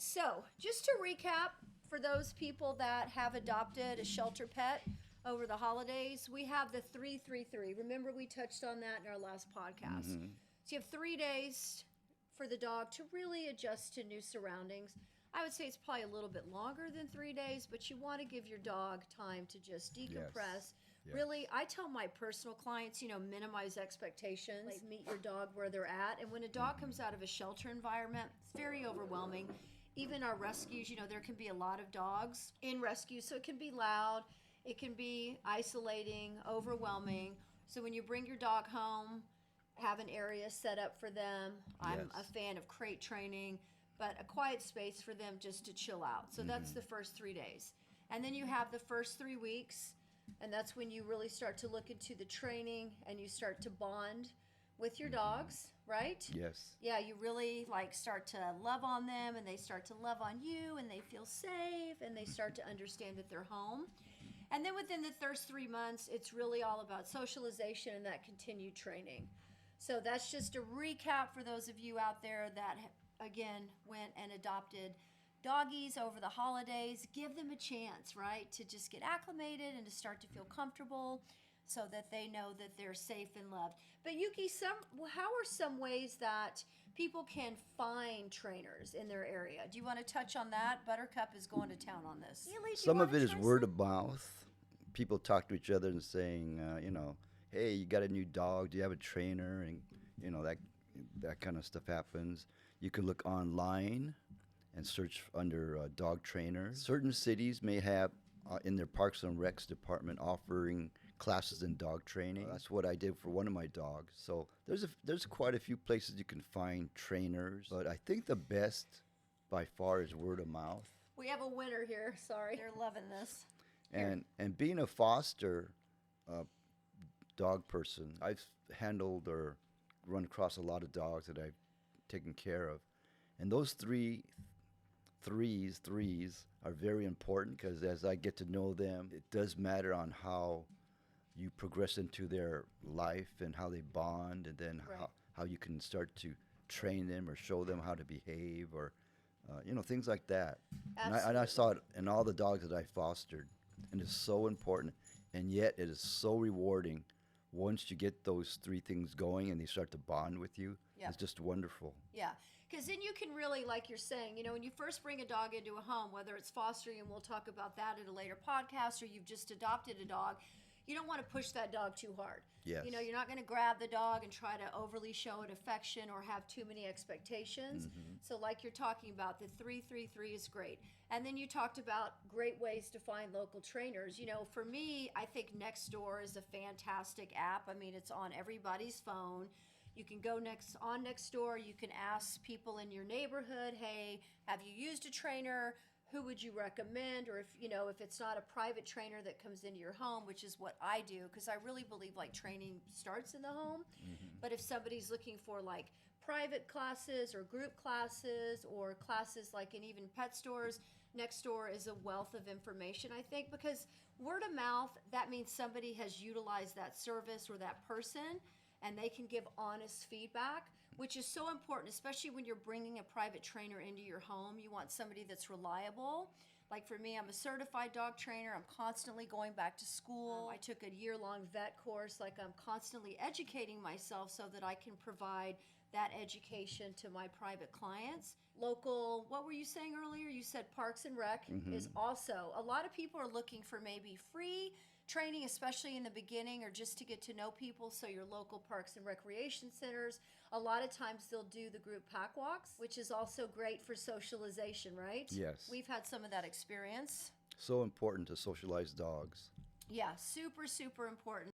so just to recap, for those people that have adopted a shelter pet over the holidays, we have the 333. Remember, we touched on that in our last podcast. So you have 3 days for the dog to really adjust to new surroundings. I would say it's probably a little bit longer than 3 days, but you want to give your dog time to just decompress. Yes. Really, I tell my personal clients, minimize expectations. Like, meet your dog where they're at. And when a dog comes out of a shelter environment, it's very overwhelming. Even our rescues, there can be a lot of dogs in rescues, so it can be loud, it can be isolating, overwhelming. So when you bring your dog home, have an area set up for them. I'm a fan of crate training, but a quiet space for them just to chill out. So that's the first 3 days. And then you have the first 3 weeks, and that's when you really start to look into the training and you start to bond with your dogs, right? Yes. Yeah, you really start to love on them, and they start to love on you, and they feel safe, and they start to understand that they're home. And then within the first 3 months, it's really all about socialization and that continued training. So that's just a recap for those of you out there that, again, went and adopted doggies over the holidays. Give them a chance, right, to just get acclimated and to start to feel comfortable so that they know that they're safe and loved. But Yuki, how are some ways that people can find trainers in their area? Do you want to touch on that? Buttercup is going to town on this. Really? Some of it is word of mouth. People talk to each other and saying, hey, you got a new dog? Do you have a trainer? And, that kind of stuff happens. You can look online and search under dog trainers. Certain cities may have in their Parks and Recs department offering classes in dog training. That's what I did for one of my dogs. So there's quite a few places you can find trainers, but I think the best by far is word of mouth. We have a winner here. Sorry, they're loving this. And being a foster dog person, I've handled or run across a lot of dogs that I've taken care of, and those threes are very important, because as I get to know them, it does matter on how you progress into their life and how they bond, and then how you can start to train them or show them how to behave, or things like that. And I saw it in all the dogs that I fostered, and it's so important, and yet it is so rewarding once you get those 3 things going and they start to bond with you. It's just wonderful. Yeah, because then you can really, like you're saying, when you first bring a dog into a home, whether it's fostering, and we'll talk about that at a later podcast, or you've just adopted a dog, you don't want to push that dog too hard. Yes. You're not going to grab the dog and try to overly show it affection or have too many expectations. So like you're talking about, the 333 is great. And then you talked about great ways to find local trainers. For me, I think Nextdoor is a fantastic app. I mean, it's on everybody's phone. You can go Nextdoor. You can ask people in your neighborhood, hey, have you used a trainer? Who would you recommend? Or if it's not a private trainer that comes into your home, which is what I do, because I really believe training starts in the home. But if somebody's looking for private classes or group classes or classes in even pet stores, Nextdoor is a wealth of information, I think, because word of mouth, that means somebody has utilized that service or that person, and they can give honest feedback, which is so important, especially when you're bringing a private trainer into your home. You want somebody that's reliable. Like for me, I'm a certified dog trainer. I'm constantly going back to school. I took a year-long vet course. I'm constantly educating myself so that I can provide that education to my private clients. Local, what were you saying earlier? You said Parks and Rec is also, a lot of people are looking for maybe free training, especially in the beginning, or just to get to know people. So your local parks and recreation centers, a lot of times they'll do the group pack walks, which is also great for socialization, right? Yes. We've had some of that experience. So important to socialize dogs. Yeah, super, super important.